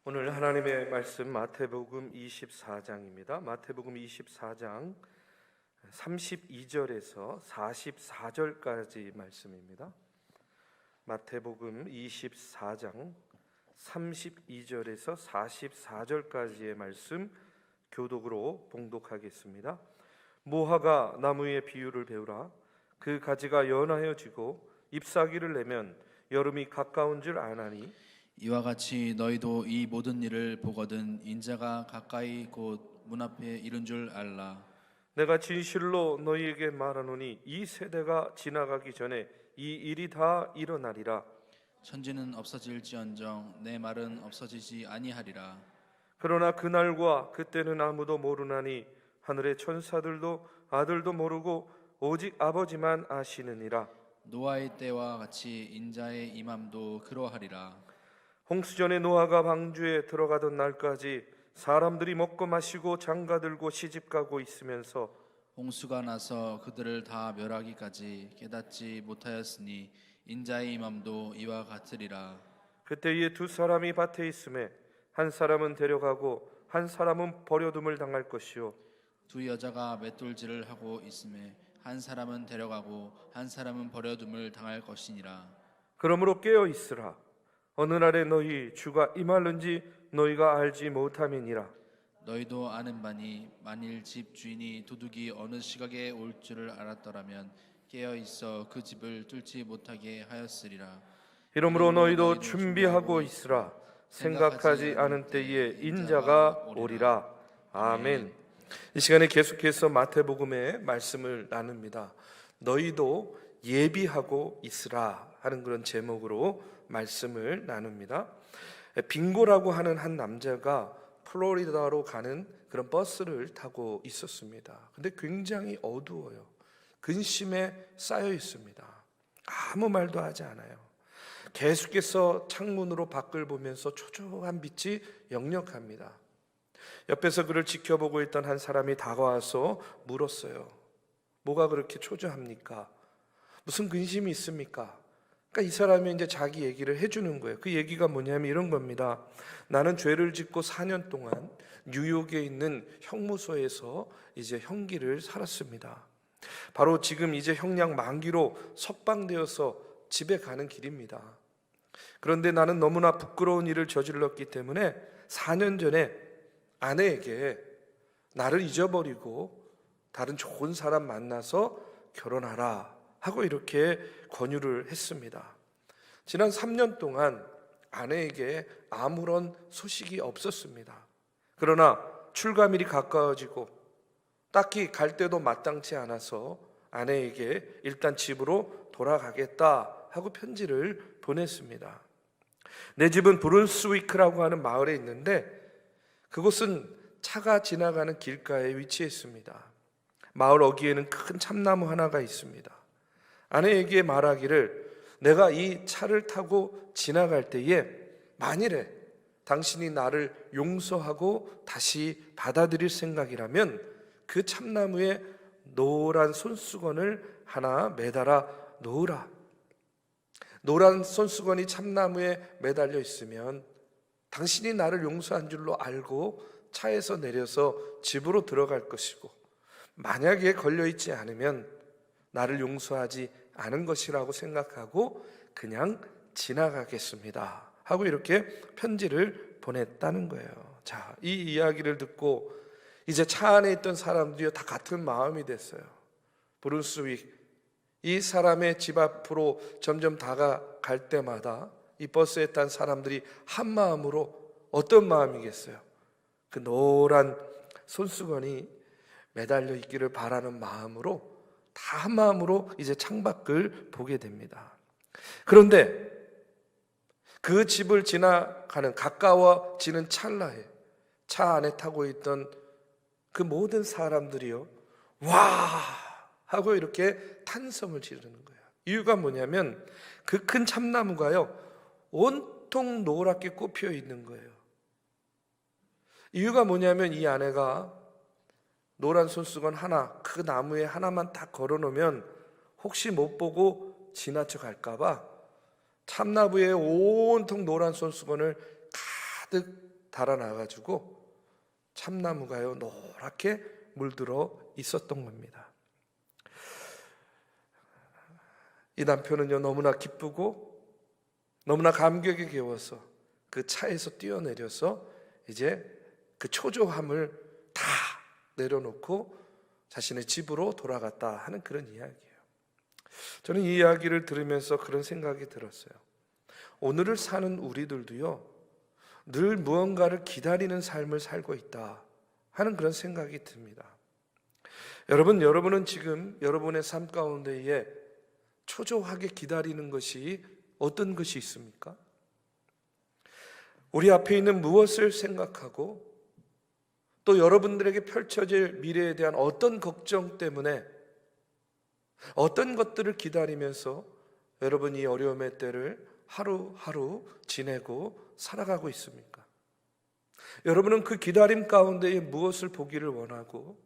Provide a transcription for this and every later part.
오늘 하나님의 말씀 마태복음 24장입니다. 마태복음 24장 32절에서 44절까지 말씀입니다. 마태복음 24장 32절에서 44절까지의 말씀 교독으로 봉독하겠습니다. 모화가 나무의 비유를 배우라. 그 가지가 연하여 지고 잎사귀를 내면 여름이 가까운 줄 아나니 이와 같이 너희도 이 모든 일을 보거든 인자가 가까이 곧 문 앞에 이른 줄 알라. 내가 진실로 너희에게 말하노니 이 세대가 지나가기 전에 이 일이 다 일어나리라. 천지는 없어질지언정 내 말은 없어지지 아니하리라. 그러나 그날과 그때는 아무도 모르나니 하늘의 천사들도 아들도 모르고 오직 아버지만 아시느니라. 노아의 때와 같이 인자의 임함도 그러하리라. 홍수전에 노아가 방주에 들어가던 날까지 사람들이 먹고 마시고 장가들고 시집가고 있으면서 홍수가 나서 그들을 다 멸하기까지 깨닫지 못하였으니 인자의 임함도 이와 같으리라. 그때에 두 사람이 밭에 있음에 한 사람은 데려가고 한 사람은 버려둠을 당할 것이요 두 여자가 맷돌질을 하고 있음에 한 사람은 데려가고 한 사람은 버려둠을 당할 것이니라. 그러므로 깨어 있으라. 어느 날에 너희 주가 임하는지 너희가 알지 못함이니라. 너희도 아는 바니 만일 집 주인이 도둑이 어느 시각에 올 줄을 알았더라면 깨어 있어 그 집을 뚫지 못하게 하였으리라. 이러므로 너희도 준비하고 있으라. 생각하지 않은 때에 인자가 오리라. 아멘. 이 시간에 계속해서 마태복음의 말씀을 나눕니다. 너희도 예비하고 있으라 하는 그런 제목으로 말씀을 나눕니다. 빙고라고 하는 한 남자가 플로리다로 가는 그런 버스를 타고 있었습니다. 근데 굉장히 어두워요. 근심에 쌓여 있습니다. 아무 말도 하지 않아요. 계속해서 창문으로 밖을 보면서 초조한 빛이 역력합니다. 옆에서 그를 지켜보고 있던 한 사람이 다가와서 물었어요. 뭐가 그렇게 초조합니까? 무슨 근심이 있습니까? 그러니까 이 사람이 이제 자기 얘기를 해주는 거예요. 그 얘기가 뭐냐면 이런 겁니다. 나는 죄를 짓고 4년 동안 뉴욕에 있는 형무소에서 이제 형기를 살았습니다. 바로 지금 이제 형량 만기로 석방되어서 집에 가는 길입니다. 그런데 나는 너무나 부끄러운 일을 저질렀기 때문에 4년 전에 아내에게 나를 잊어버리고 다른 좋은 사람 만나서 결혼하라 하고 이렇게 권유를 했습니다. 지난 3년 동안 아내에게 아무런 소식이 없었습니다. 그러나 출가일이 가까워지고 딱히 갈 데도 마땅치 않아서 아내에게 일단 집으로 돌아가겠다 하고 편지를 보냈습니다. 내 집은 브룬스위크라고 하는 마을에 있는데 그곳은 차가 지나가는 길가에 위치해 있습니다. 마을 어귀에는 큰 참나무 하나가 있습니다. 아내에게 말하기를 내가 이 차를 타고 지나갈 때에 만일에 당신이 나를 용서하고 다시 받아들일 생각이라면 그 참나무에 노란 손수건을 하나 매달아 놓으라. 노란 손수건이 참나무에 매달려 있으면 당신이 나를 용서한 줄로 알고 차에서 내려서 집으로 들어갈 것이고 만약에 걸려있지 않으면 나를 용서하지 않은 것이라고 생각하고 그냥 지나가겠습니다 하고 이렇게 편지를 보냈다는 거예요. 자, 이 이야기를 듣고 이제 차 안에 있던 사람들이 다 같은 마음이 됐어요. 브룬스윅 이 사람의 집 앞으로 점점 다가갈 때마다 이 버스에 탄 사람들이 한 마음으로 어떤 마음이겠어요? 그 노란 손수건이 매달려 있기를 바라는 마음으로 다 한 마음으로 이제 창밖을 보게 됩니다. 그런데 그 집을 지나가는 가까워지는 찰나에 차 안에 타고 있던 그 모든 사람들이요, 와 하고 이렇게 탄성을 지르는 거예요. 이유가 뭐냐면 그 큰 참나무가요 온통 노랗게 꽃피어 있는 거예요. 이유가 뭐냐면 이 아내가 노란 손수건 하나, 그 나무에 하나만 딱 걸어놓으면 혹시 못 보고 지나쳐 갈까봐 참나무에 온통 노란 손수건을 가득 달아나가지고 참나무가요 노랗게 물들어 있었던 겁니다. 이 남편은요 너무나 기쁘고 너무나 감격에 겨워서 그 차에서 뛰어내려서 이제 그 초조함을 다 내려놓고 자신의 집으로 돌아갔다 하는 그런 이야기예요. 저는 이 이야기를 들으면서 그런 생각이 들었어요. 오늘을 사는 우리들도요 늘 무언가를 기다리는 삶을 살고 있다 하는 그런 생각이 듭니다. 여러분은 지금 여러분의 삶 가운데에 초조하게 기다리는 것이 어떤 것이 있습니까? 우리 앞에 있는 무엇을 생각하고 또 여러분들에게 펼쳐질 미래에 대한 어떤 걱정 때문에 어떤 것들을 기다리면서 여러분이 어려움의 때를 하루하루 지내고 살아가고 있습니까? 여러분은 그 기다림 가운데에 무엇을 보기를 원하고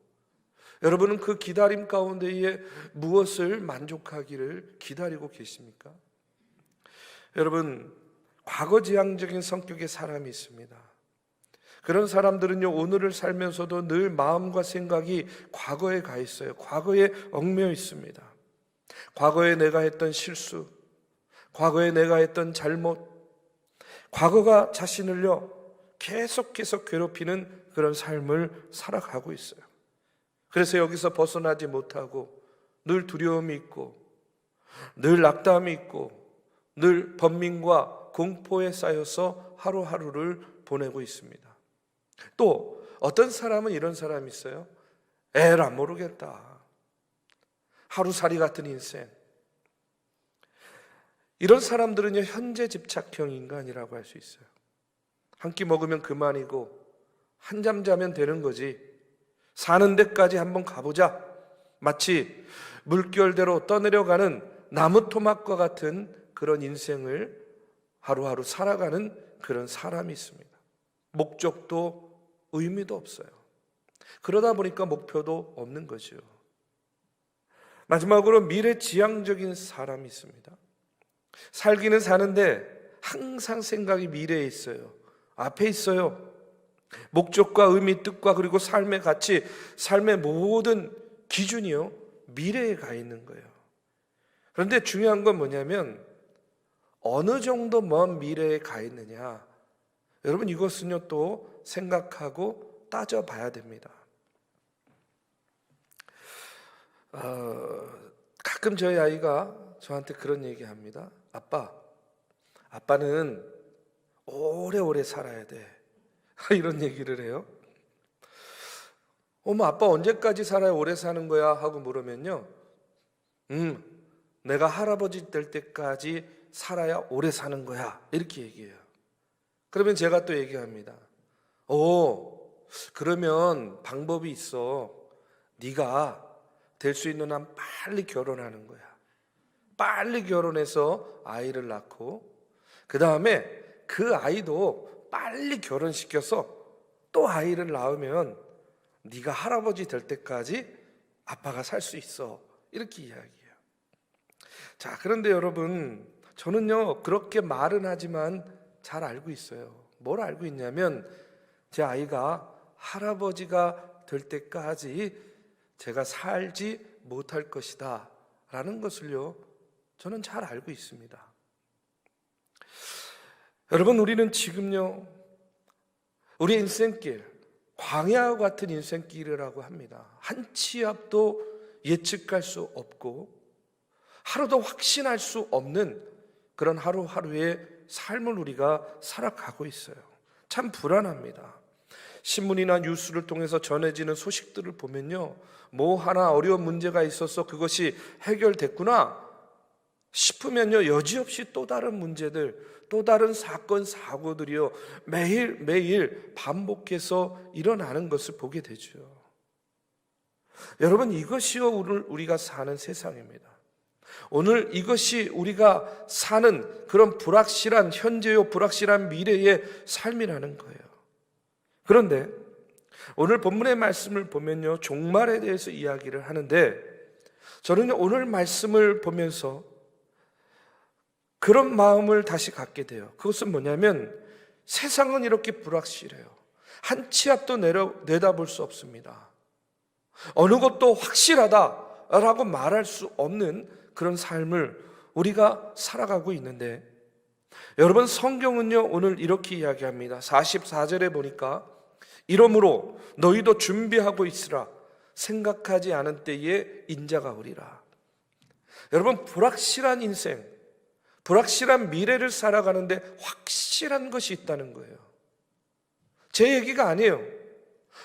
여러분은 그 기다림 가운데에 무엇을 만족하기를 기다리고 계십니까? 여러분, 과거지향적인 성격의 사람이 있습니다. 그런 사람들은요 오늘을 살면서도 늘 마음과 생각이 과거에 가 있어요. 과거에 얽매여 있습니다. 과거에 내가 했던 실수, 과거에 내가 했던 잘못, 과거가 자신을요 계속해서 괴롭히는 그런 삶을 살아가고 있어요. 그래서 여기서 벗어나지 못하고 늘 두려움이 있고 늘 낙담이 있고 늘 번민과 공포에 쌓여서 하루하루를 보내고 있습니다. 또 어떤 사람은 이런 사람이 있어요. 에라 모르겠다. 하루살이 같은 인생. 이런 사람들은요 현재 집착형 인간이라고 할 수 있어요. 한 끼 먹으면 그만이고 한 잠 자면 되는 거지. 사는 데까지 한번 가보자. 마치 물결대로 떠내려가는 나무 토막과 같은 그런 인생을 하루하루 살아가는 그런 사람이 있습니다. 목적도 의미도 없어요. 그러다 보니까 목표도 없는 거죠. 마지막으로 미래지향적인 사람이 있습니다. 살기는 사는데 항상 생각이 미래에 있어요. 앞에 있어요. 목적과 의미, 뜻과 그리고 삶의 가치, 삶의 모든 기준이요 미래에 가 있는 거예요. 그런데 중요한 건 뭐냐면 어느 정도 먼 미래에 가 있느냐. 여러분 이것은요 또 생각하고 따져봐야 됩니다. 가끔 저희 아이가 저한테 그런 얘기합니다. 아빠는 오래오래 살아야 돼. 이런 얘기를 해요. 어머 아빠 언제까지 살아야 오래 사는 거야? 하고 물으면요 내가 할아버지 될 때까지 살아야 오래 사는 거야. 이렇게 얘기해요. 그러면 제가 또 얘기합니다. 그러면 방법이 있어. 네가 될 수 있는 한 빨리 결혼하는 거야. 빨리 결혼해서 아이를 낳고 그 다음에 그 아이도 빨리 결혼시켜서 또 아이를 낳으면 네가 할아버지 될 때까지 아빠가 살 수 있어. 이렇게 이야기해요. 자, 그런데 여러분 저는요 그렇게 말은 하지만 잘 알고 있어요. 뭘 알고 있냐면 제 아이가 할아버지가 될 때까지 제가 살지 못할 것이다 라는 것을요 저는 잘 알고 있습니다. 여러분 우리는 지금요 우리 인생길 광야와 같은 인생길이라고 합니다. 한 치 앞도 예측할 수 없고 하루도 확신할 수 없는 그런 하루하루의 삶을 우리가 살아가고 있어요. 참 불안합니다. 신문이나 뉴스를 통해서 전해지는 소식들을 보면요 뭐 하나 어려운 문제가 있어서 그것이 해결됐구나 싶으면요 여지없이 또 다른 문제들 또 다른 사건 사고들이요 매일 반복해서 일어나는 것을 보게 되죠. 여러분 이것이요 오늘 우리가 사는 세상입니다. 오늘 이것이 우리가 사는 그런 불확실한 현재요 불확실한 미래의 삶이라는 거예요. 그런데 오늘 본문의 말씀을 보면요 종말에 대해서 이야기를 하는데 저는 오늘 말씀을 보면서 그런 마음을 다시 갖게 돼요. 그것은 뭐냐면 세상은 이렇게 불확실해요. 한 치 앞도 내다볼 수 없습니다. 어느 것도 확실하다라고 말할 수 없는 그런 삶을 우리가 살아가고 있는데, 여러분, 성경은요 오늘 이렇게 이야기합니다. 44절에 보니까 이러므로 너희도 준비하고 있으라. 생각하지 않은 때에 인자가 오리라. 여러분, 불확실한 인생, 불확실한 미래를 살아가는데 확실한 것이 있다는 거예요. 제 얘기가 아니에요.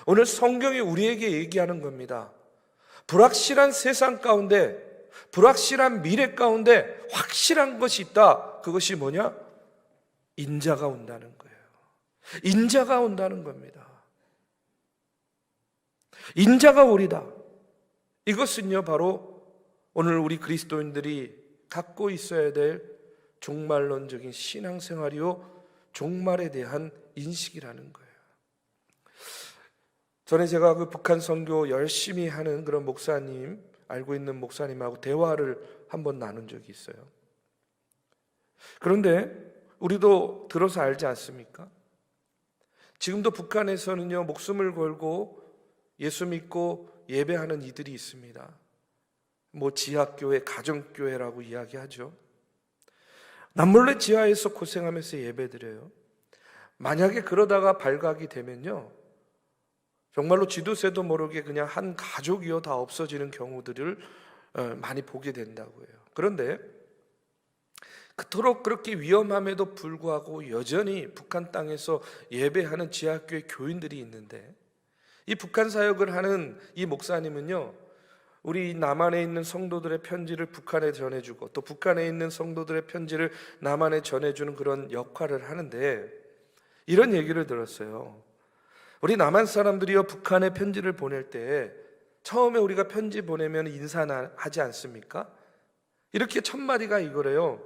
오늘 성경이 우리에게 얘기하는 겁니다. 불확실한 세상 가운데, 불확실한 미래 가운데 확실한 것이 있다. 그것이 뭐냐? 인자가 온다는 거예요. 인자가 온다는 겁니다. 인자가 오리다. 이것은요 바로 오늘 우리 그리스도인들이 갖고 있어야 될 종말론적인 신앙생활이요, 종말에 대한 인식이라는 거예요. 전에 제가 그 북한 선교 열심히 하는 그런 목사님, 알고 있는 목사님하고 대화를 한번 나눈 적이 있어요. 그런데 우리도 들어서 알지 않습니까? 지금도 북한에서는요 목숨을 걸고 예수 믿고 예배하는 이들이 있습니다. 뭐 지하교회, 가정교회라고 이야기하죠. 남몰래 지하에서 고생하면서 예배드려요. 만약에 그러다가 발각이 되면요 정말로 쥐도새도 모르게 그냥 한 가족이요 다 없어지는 경우들을 많이 보게 된다고 해요. 그런데 그토록 그렇게 위험함에도 불구하고 여전히 북한 땅에서 예배하는 지하교회 교인들이 있는데, 이 북한 사역을 하는 이 목사님은요 우리 남한에 있는 성도들의 편지를 북한에 전해주고 또 북한에 있는 성도들의 편지를 남한에 전해주는 그런 역할을 하는데, 이런 얘기를 들었어요. 우리 남한 사람들이요 북한에 편지를 보낼 때 처음에 우리가 편지 보내면 인사하지 않습니까? 이렇게 첫 마디가 이거래요.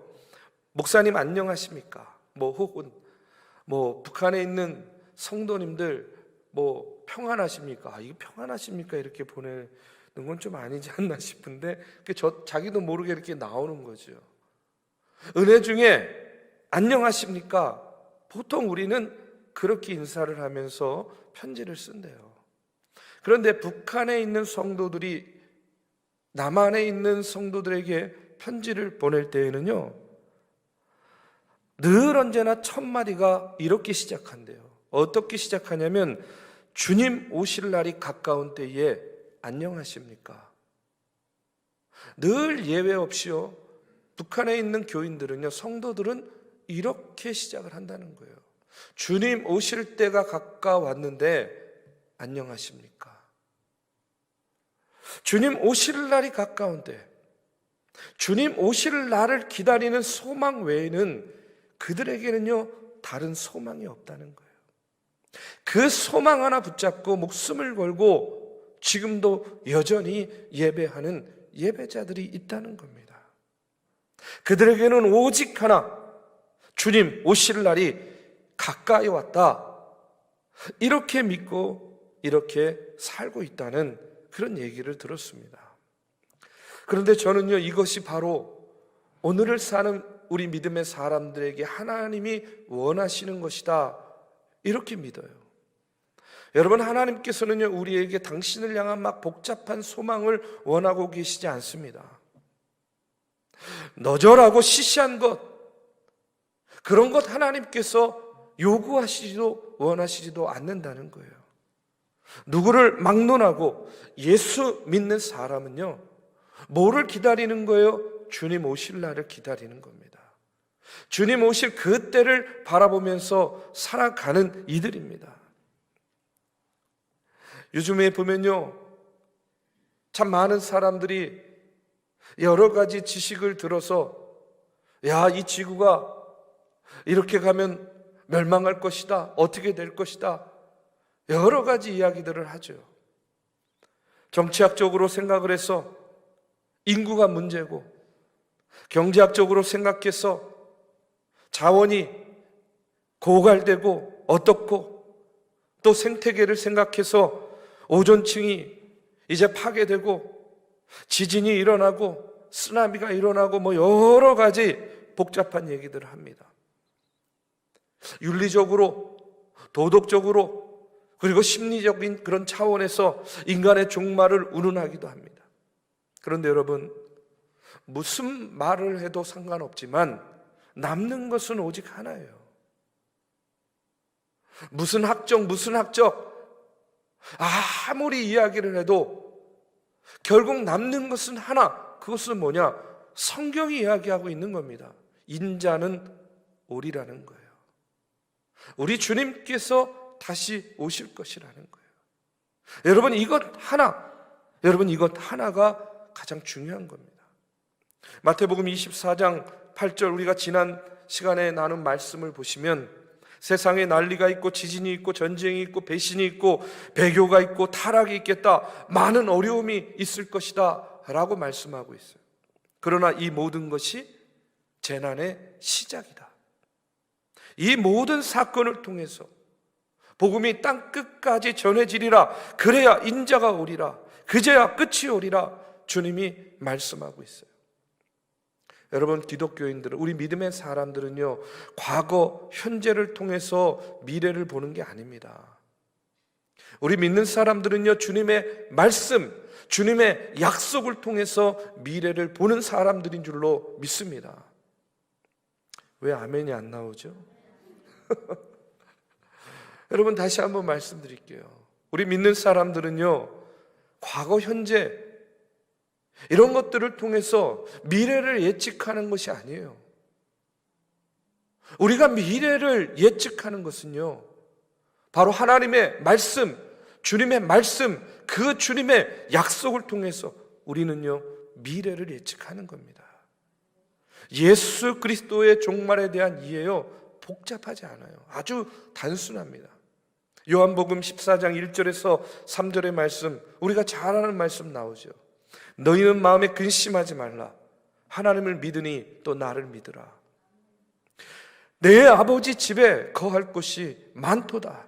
목사님 안녕하십니까? 뭐 혹은 뭐 북한에 있는 성도님들 뭐 평안하십니까? 이거 평안하십니까? 이렇게 보내는 건 좀 아니지 않나 싶은데 자기도 모르게 이렇게 나오는 거죠. 은혜 중에 안녕하십니까? 보통 우리는 그렇게 인사를 하면서 편지를 쓴대요. 그런데 북한에 있는 성도들이 남한에 있는 성도들에게 편지를 보낼 때에는요 늘 언제나 첫 마디가 이렇게 시작한대요. 어떻게 시작하냐면 주님 오실 날이 가까운 때에 안녕하십니까? 늘 예외 없이요 북한에 있는 교인들은요 성도들은 이렇게 시작을 한다는 거예요. 주님 오실 때가 가까웠는데 안녕하십니까? 주님 오실 날이 가까운데, 주님 오실 날을 기다리는 소망 외에는 그들에게는요 다른 소망이 없다는 거예요. 그 소망 하나 붙잡고 목숨을 걸고 지금도 여전히 예배하는 예배자들이 있다는 겁니다. 그들에게는 오직 하나, 주님 오실 날이 가까이 왔다, 이렇게 믿고 이렇게 살고 있다는 그런 얘기를 들었습니다. 그런데 저는요 이것이 바로 오늘을 사는 우리 믿음의 사람들에게 하나님이 원하시는 것이다, 이렇게 믿어요. 여러분, 하나님께서는요 우리에게 당신을 향한 막 복잡한 소망을 원하고 계시지 않습니다. 너절하고 시시한 것, 그런 것 하나님께서 요구하시지도 원하시지도 않는다는 거예요. 누구를 막론하고 예수 믿는 사람은요 뭐를 기다리는 거예요? 주님 오실 날을 기다리는 겁니다. 주님 오실 그 때를 바라보면서 살아가는 이들입니다. 요즘에 보면요 참 많은 사람들이 여러 가지 지식을 들어서 이 지구가 이렇게 가면 멸망할 것이다, 어떻게 될 것이다, 여러 가지 이야기들을 하죠. 정치학적으로 생각을 해서 인구가 문제고, 경제학적으로 생각해서 자원이 고갈되고 어떻고, 또 생태계를 생각해서 오존층이 이제 파괴되고 지진이 일어나고 쓰나미가 일어나고 뭐 여러 가지 복잡한 얘기들을 합니다. 윤리적으로, 도덕적으로, 그리고 심리적인 그런 차원에서 인간의 종말을 운운하기도 합니다. 그런데 여러분, 무슨 말을 해도 상관없지만 남는 것은 오직 하나예요. 무슨 학적, 아무리 이야기를 해도 결국 남는 것은 하나. 그것은 뭐냐? 성경이 이야기하고 있는 겁니다. 인자는 오리라는 거예요. 우리 주님께서 다시 오실 것이라는 거예요. 여러분, 이것 하나가 가장 중요한 겁니다. 마태복음 24장 8절, 우리가 지난 시간에 나눈 말씀을 보시면 세상에 난리가 있고 지진이 있고 전쟁이 있고 배신이 있고 배교가 있고 타락이 있겠다, 많은 어려움이 있을 것이다 라고 말씀하고 있어요. 그러나 이 모든 것이 재난의 시작이다. 이 모든 사건을 통해서 복음이 땅 끝까지 전해지리라. 그래야 인자가 오리라. 그제야 끝이 오리라. 주님이 말씀하고 있어요. 여러분, 기독교인들은, 우리 믿음의 사람들은요, 과거, 현재를 통해서 미래를 보는 게 아닙니다. 우리 믿는 사람들은요, 주님의 말씀, 주님의 약속을 통해서 미래를 보는 사람들인 줄로 믿습니다. 왜 아멘이 안 나오죠? 여러분, 다시 한번 말씀드릴게요. 우리 믿는 사람들은요, 과거, 현재 이런 것들을 통해서 미래를 예측하는 것이 아니에요. 우리가 미래를 예측하는 것은요, 바로 하나님의 말씀, 주님의 말씀, 그 주님의 약속을 통해서 우리는요, 미래를 예측하는 겁니다. 예수 그리스도의 종말에 대한 이해요, 복잡하지 않아요. 아주 단순합니다. 요한복음 14장 1절에서 3절의 말씀, 우리가 잘 아는 말씀 나오죠. 너희는 마음에 근심하지 말라. 하나님을 믿으니 또 나를 믿으라. 내 아버지 집에 거할 곳이 많도다.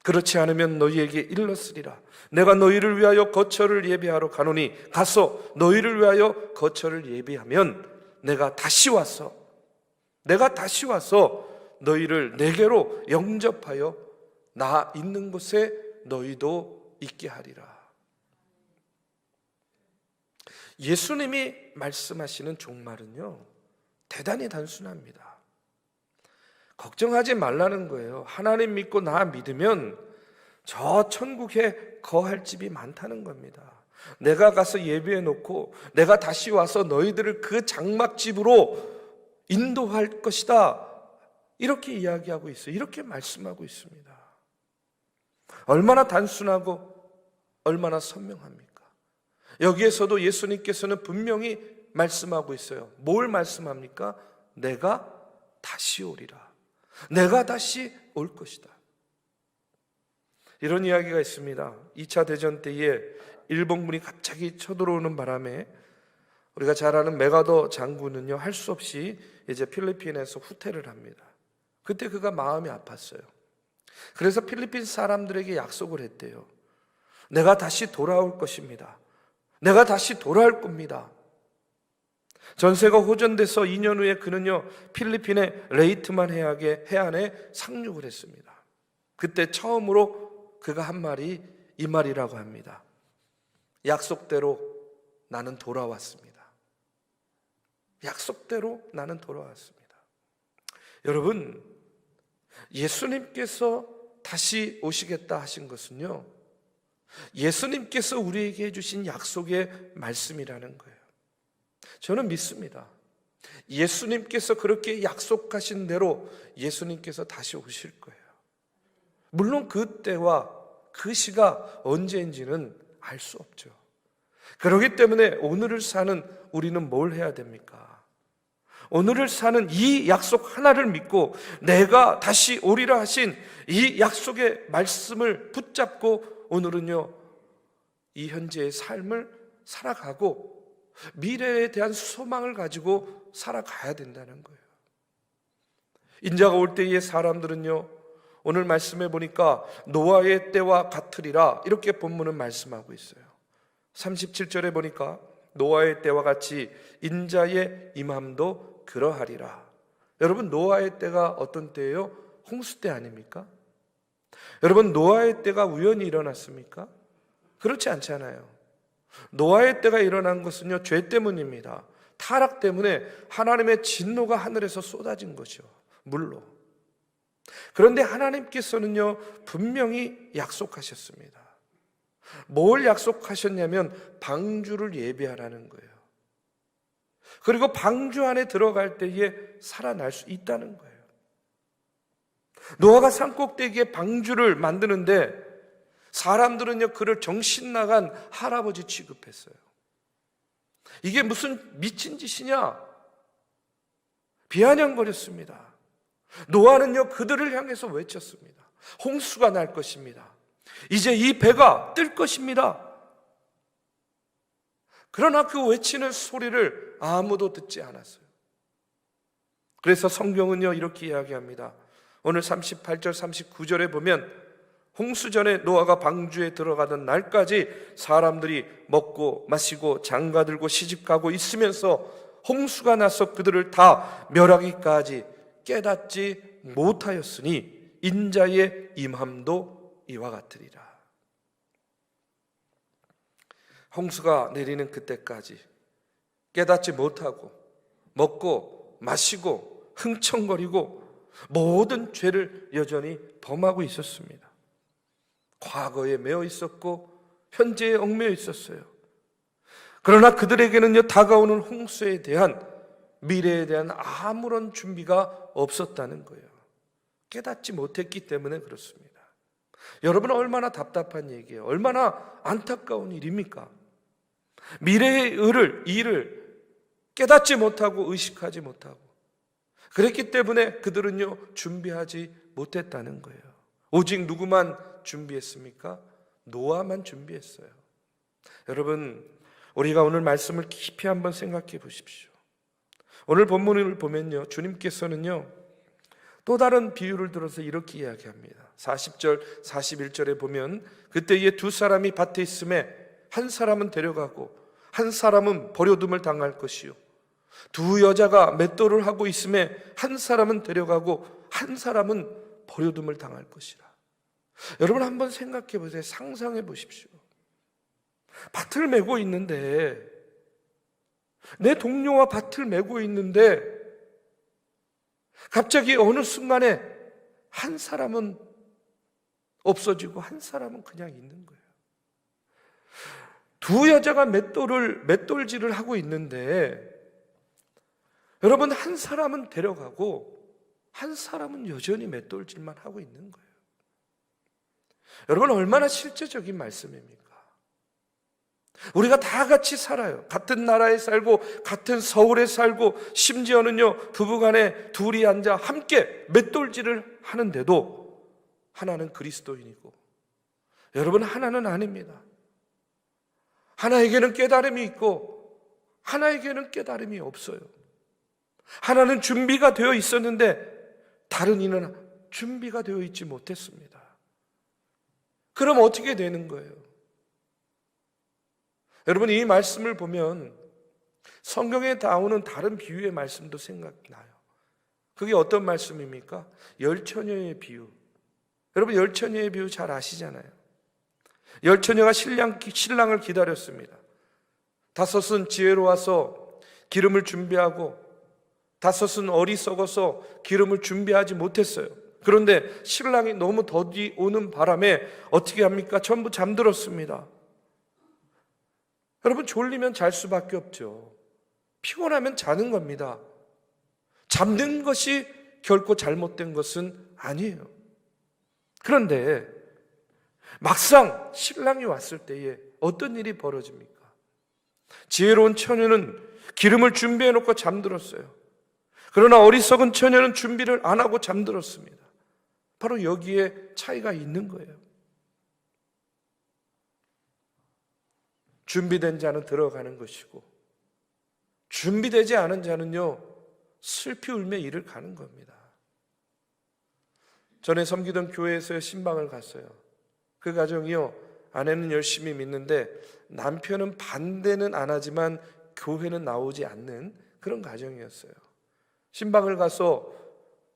그렇지 않으면 너희에게 일렀으리라. 내가 너희를 위하여 거처를 예비하러 가노니 가서 너희를 위하여 거처를 예비하면 내가 다시 와서 너희를 내게로 영접하여 나 있는 곳에 너희도 있게 하리라. 예수님이 말씀하시는 종말은요, 대단히 단순합니다. 걱정하지 말라는 거예요. 하나님 믿고 나 믿으면 저 천국에 거할 집이 많다는 겁니다. 내가 가서 예비해 놓고 내가 다시 와서 너희들을 그 장막집으로 인도할 것이다. 이렇게 이야기하고 있어요. 이렇게 말씀하고 있습니다. 얼마나 단순하고 얼마나 선명합니까? 여기에서도 예수님께서는 분명히 말씀하고 있어요. 뭘 말씀합니까? 내가 다시 오리라. 내가 다시 올 것이다. 이런 이야기가 있습니다. 2차 대전 때에 일본군이 갑자기 쳐들어오는 바람에 우리가 잘 아는 메가더 장군은요, 할 수 없이 이제 필리핀에서 후퇴를 합니다. 그때 그가 마음이 아팠어요. 그래서 필리핀 사람들에게 약속을 했대요. 내가 다시 돌아올 것입니다. 내가 다시 돌아올 겁니다. 전세가 호전돼서 2년 후에 그는요, 필리핀의 레이트만 해안에 상륙을 했습니다. 그때 처음으로 그가 한 말이 이 말이라고 합니다. 약속대로 나는 돌아왔습니다. 약속대로 나는 돌아왔습니다. 여러분, 예수님께서 다시 오시겠다 하신 것은요, 예수님께서 우리에게 해주신 약속의 말씀이라는 거예요. 저는 믿습니다. 예수님께서 그렇게 약속하신 대로 예수님께서 다시 오실 거예요. 물론 그 때와 그 시가 언제인지는 알 수 없죠. 그렇기 때문에 오늘을 사는 우리는 뭘 해야 됩니까? 오늘을 사는 이 약속 하나를 믿고 내가 다시 오리라 하신 이 약속의 말씀을 붙잡고 오늘은요, 이 현재의 삶을 살아가고 미래에 대한 소망을 가지고 살아가야 된다는 거예요. 인자가 올 때의 사람들은요, 오늘 말씀해 보니까 노아의 때와 같으리라 이렇게 본문은 말씀하고 있어요. 37절에 보니까 노아의 때와 같이 인자의 임함도 그러하리라. 여러분, 노아의 때가 어떤 때예요? 홍수 때 아닙니까? 여러분, 노아의 때가 우연히 일어났습니까? 그렇지 않잖아요. 노아의 때가 일어난 것은요, 죄 때문입니다. 타락 때문에 하나님의 진노가 하늘에서 쏟아진 것이요, 물로. 그런데 하나님께서는요, 분명히 약속하셨습니다. 뭘 약속하셨냐면 방주를 예비하라는 거예요. 그리고 방주 안에 들어갈 때에 살아날 수 있다는 거예요. 노아가 산꼭대기에 방주를 만드는데 사람들은요, 그를 정신 나간 할아버지 취급했어요. 이게 무슨 미친 짓이냐? 비아냥거렸습니다. 노아는요, 그들을 향해서 외쳤습니다. 홍수가 날 것입니다. 이제 이 배가 뜰 것입니다. 그러나 그 외치는 소리를 아무도 듣지 않았어요. 그래서 성경은요, 이렇게 이야기합니다. 오늘 38절 39절에 보면 홍수 전에 노아가 방주에 들어가던 날까지 사람들이 먹고 마시고 장가들고 시집가고 있으면서 홍수가 나서 그들을 다 멸하기까지 깨닫지 못하였으니 인자의 임함도 이와 같으리라. 홍수가 내리는 그때까지 깨닫지 못하고 먹고 마시고 흥청거리고 모든 죄를 여전히 범하고 있었습니다. 과거에 매여 있었고 현재에 얽매여 있었어요. 그러나 그들에게는요, 다가오는 홍수에 대한, 미래에 대한 아무런 준비가 없었다는 거예요. 깨닫지 못했기 때문에 그렇습니다. 여러분, 얼마나 답답한 얘기예요. 얼마나 안타까운 일입니까? 미래의 일을 깨닫지 못하고 의식하지 못하고, 그랬기 때문에 그들은요, 준비하지 못했다는 거예요. 오직 누구만 준비했습니까? 노아만 준비했어요. 여러분, 우리가 오늘 말씀을 깊이 한번 생각해 보십시오. 오늘 본문을 보면요, 주님께서는요, 또 다른 비유를 들어서 이렇게 이야기합니다. 40절 41절에 보면 그때에 두 사람이 밭에 있음에 한 사람은 데려가고 한 사람은 버려둠을 당할 것이요, 두 여자가 맷돌을 하고 있음에 한 사람은 데려가고 한 사람은 버려둠을 당할 것이라. 여러분, 한번 생각해 보세요. 상상해 보십시오. 밭을 메고 있는데, 내 동료와 밭을 메고 있는데 갑자기 어느 순간에 한 사람은 없어지고 한 사람은 그냥 있는 거예요. 두 여자가 맷돌질을 하고 있는데, 여러분, 한 사람은 데려가고 한 사람은 여전히 맷돌질만 하고 있는 거예요. 여러분, 얼마나 실제적인 말씀입니까? 우리가 다 같이 살아요. 같은 나라에 살고 같은 서울에 살고 심지어는요, 부부간에 둘이 앉아 함께 맷돌질을 하는데도 하나는 그리스도인이고 여러분, 하나는 아닙니다. 하나에게는 깨달음이 있고 하나에게는 깨달음이 없어요. 하나는 준비가 되어 있었는데 다른 이는 준비가 되어 있지 못했습니다. 그럼 어떻게 되는 거예요? 여러분, 이 말씀을 보면 성경에 나오는 다른 비유의 말씀도 생각나요. 그게 어떤 말씀입니까? 열처녀의 비유. 여러분, 열처녀의 비유 잘 아시잖아요. 열처녀가 신랑을 기다렸습니다. 다섯은 지혜로워서 기름을 준비하고 다섯은 어리석어서 기름을 준비하지 못했어요. 그런데 신랑이 너무 더디 오는 바람에 어떻게 합니까? 전부 잠들었습니다. 여러분, 졸리면 잘 수밖에 없죠. 피곤하면 자는 겁니다. 잠든 것이 결코 잘못된 것은 아니에요. 그런데 막상 신랑이 왔을 때에 어떤 일이 벌어집니까? 지혜로운 처녀는 기름을 준비해 놓고 잠들었어요. 그러나 어리석은 처녀는 준비를 안 하고 잠들었습니다. 바로 여기에 차이가 있는 거예요. 준비된 자는 들어가는 것이고 준비되지 않은 자는요, 슬피 울며 이를 가는 겁니다. 전에 섬기던 교회에서 신방을 갔어요. 그 가정이요, 아내는 열심히 믿는데 남편은 반대는 안 하지만 교회는 나오지 않는 그런 가정이었어요. 신방을 가서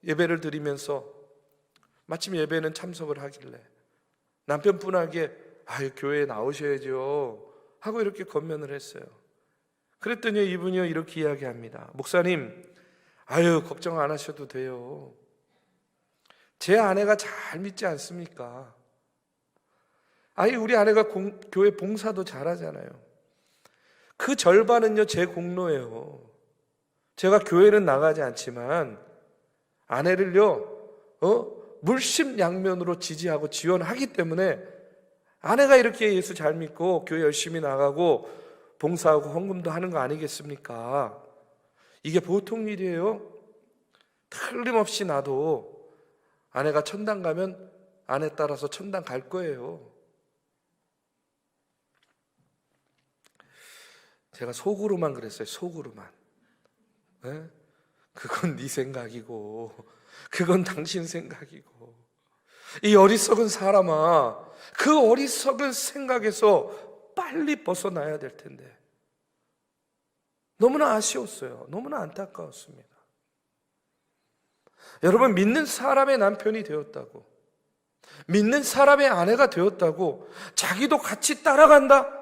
예배를 드리면서 마침 예배는 참석을 하길래 남편분에게 교회에 나오셔야죠 하고 이렇게 권면을 했어요. 그랬더니 이분이요 이렇게 이야기합니다. 목사님, 걱정 안 하셔도 돼요. 제 아내가 잘 믿지 않습니까? 우리 아내가 교회 봉사도 잘하잖아요. 그 절반은요 제 공로예요. 제가 교회는 나가지 않지만 아내를요 물심양면으로 지지하고 지원하기 때문에 아내가 이렇게 예수 잘 믿고 교회 열심히 나가고 봉사하고 헌금도 하는 거 아니겠습니까? 이게 보통 일이에요. 틀림없이 나도 아내가 천당 가면 아내 따라서 천당 갈 거예요. 제가 속으로만 그랬어요. 속으로만. 네? 그건 네 생각이고 그건 당신 생각이고, 이 어리석은 사람아, 그 어리석은 생각에서 빨리 벗어나야 될 텐데 너무나 아쉬웠어요. 너무나 안타까웠습니다. 여러분, 믿는 사람의 남편이 되었다고, 믿는 사람의 아내가 되었다고 자기도 같이 따라간다?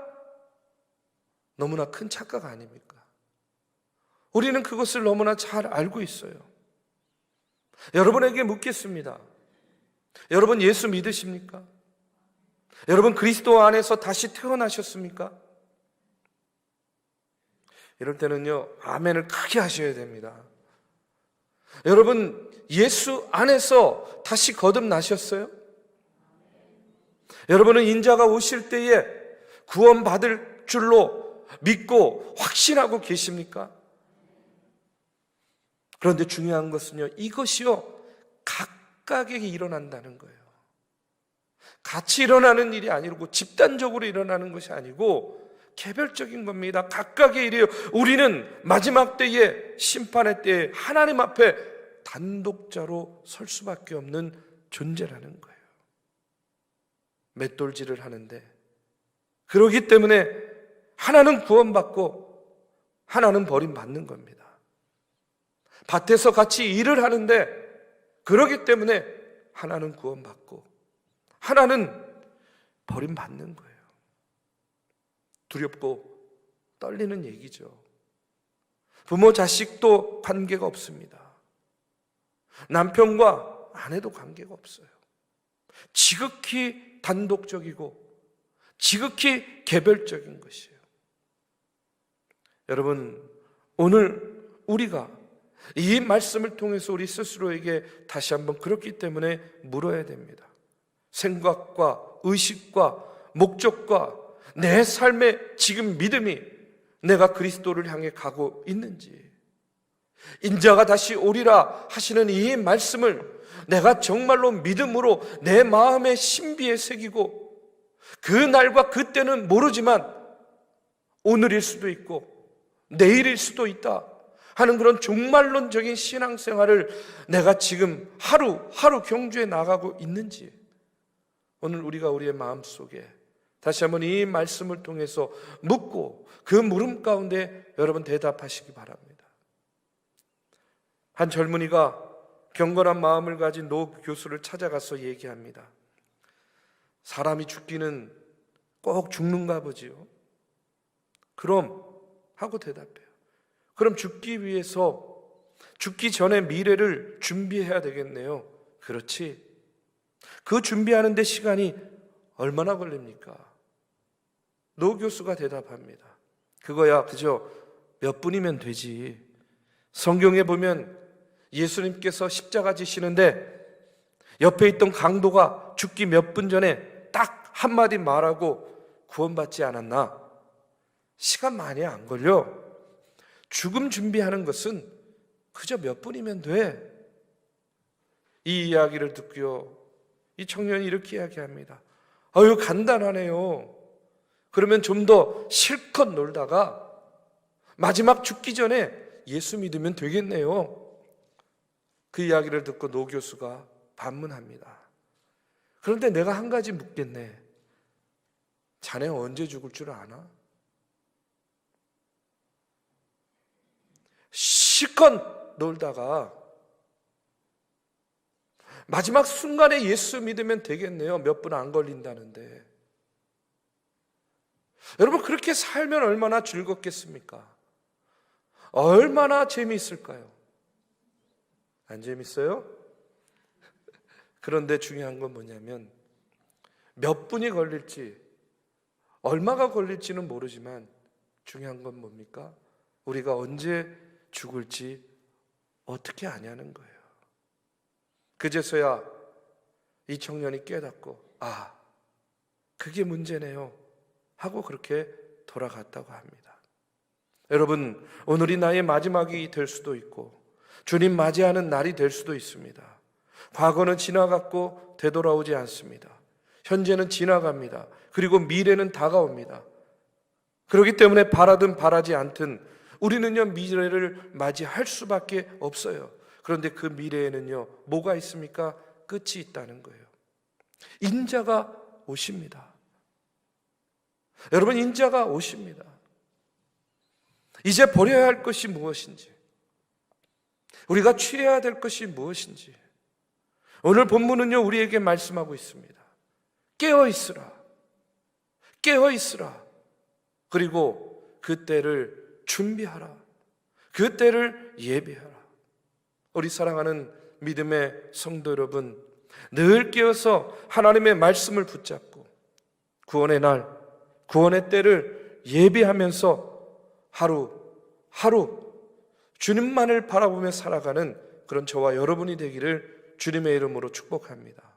너무나 큰 착각 아닙니까? 우리는 그것을 너무나 잘 알고 있어요. 여러분에게 묻겠습니다. 여러분 예수 믿으십니까? 여러분 그리스도 안에서 다시 태어나셨습니까? 이럴 때는요 아멘을 크게 하셔야 됩니다. 여러분 예수 안에서 다시 거듭나셨어요? 여러분은 인자가 오실 때에 구원받을 줄로 믿고 확신하고 계십니까? 그런데 중요한 것은요, 이것이요 각각에게 일어난다는 거예요. 같이 일어나는 일이 아니고 집단적으로 일어나는 것이 아니고 개별적인 겁니다. 각각의 일이에요. 우리는 마지막 때에, 심판의 때에 하나님 앞에 단독자로 설 수밖에 없는 존재라는 거예요. 맷돌질을 하는데, 그러기 때문에 하나는 구원받고 하나는 버림받는 겁니다. 밭에서 같이 일을 하는데 그러기 때문에 하나는 구원받고 하나는 버림받는 거예요. 두렵고 떨리는 얘기죠. 부모 자식도 관계가 없습니다. 남편과 아내도 관계가 없어요. 지극히 단독적이고 지극히 개별적인 것이에요. 여러분, 오늘 우리가 이 말씀을 통해서 우리 스스로에게 다시 한번 그렇기 때문에 물어야 됩니다. 생각과 의식과 목적과 내 삶의 지금 믿음이 내가 그리스도를 향해 가고 있는지, 인자가 다시 오리라 하시는 이 말씀을 내가 정말로 믿음으로 내 마음의 신비에 새기고, 그 날과 그때는 모르지만 오늘일 수도 있고 내일일 수도 있다 하는 그런 종말론적인 신앙생활을 내가 지금 하루하루 경주해 나가고 있는지, 오늘 우리가 우리의 마음속에 다시 한번 이 말씀을 통해서 묻고 그 물음 가운데 여러분 대답하시기 바랍니다. 한 젊은이가 경건한 마음을 가진 노 교수를 찾아가서 얘기합니다. 사람이 죽기는 꼭 죽는가 보지요. 그럼 하고 대답해요. 그럼 죽기 위해서 죽기 전에 미래를 준비해야 되겠네요. 그렇지. 그 준비하는 데 시간이 얼마나 걸립니까? 노 교수가 대답합니다. 그거야 그저 몇 분이면 되지. 성경에 보면 예수님께서 십자가 지시는데 옆에 있던 강도가 죽기 몇 분 전에 딱 한마디 말하고 구원받지 않았나? 시간 많이 안 걸려. 죽음 준비하는 것은 그저 몇 분이면 돼. 이 이야기를 듣고요, 이 청년이 이렇게 이야기합니다. 간단하네요. 그러면 좀 더 실컷 놀다가 마지막 죽기 전에 예수 믿으면 되겠네요. 그 이야기를 듣고 노 교수가 반문합니다. 그런데 내가 한 가지 묻겠네. 자네 언제 죽을 줄 아나? 실컷 놀다가 마지막 순간에 예수 믿으면 되겠네요. 몇 분 안 걸린다는데. 여러분, 그렇게 살면 얼마나 즐겁겠습니까? 얼마나 재미있을까요? 안 재밌어요? 그런데 중요한 건 뭐냐면 몇 분이 걸릴지, 얼마가 걸릴지는 모르지만 중요한 건 뭡니까? 우리가 언제 죽을지 어떻게 아냐는 거예요. 그제서야 이 청년이 깨닫고, 아, 그게 문제네요 하고 그렇게 돌아갔다고 합니다. 여러분, 오늘이 나의 마지막이 될 수도 있고 주님 맞이하는 날이 될 수도 있습니다. 과거는 지나갔고 되돌아오지 않습니다. 현재는 지나갑니다. 그리고 미래는 다가옵니다. 그렇기 때문에 바라든 바라지 않든 우리는요, 미래를 맞이할 수밖에 없어요. 그런데 그 미래에는요, 뭐가 있습니까? 끝이 있다는 거예요. 인자가 오십니다. 여러분, 인자가 오십니다. 이제 버려야 할 것이 무엇인지, 우리가 취해야 될 것이 무엇인지 오늘 본문은요, 우리에게 말씀하고 있습니다. 깨어 있으라. 깨어 있으라. 그리고 그 때를 준비하라. 그 때를 예비하라. 우리 사랑하는 믿음의 성도 여러분, 늘 깨어서 하나님의 말씀을 붙잡고 구원의 날, 구원의 때를 예비하면서 하루 주님만을 바라보며 살아가는 그런 저와 여러분이 되기를 주님의 이름으로 축복합니다.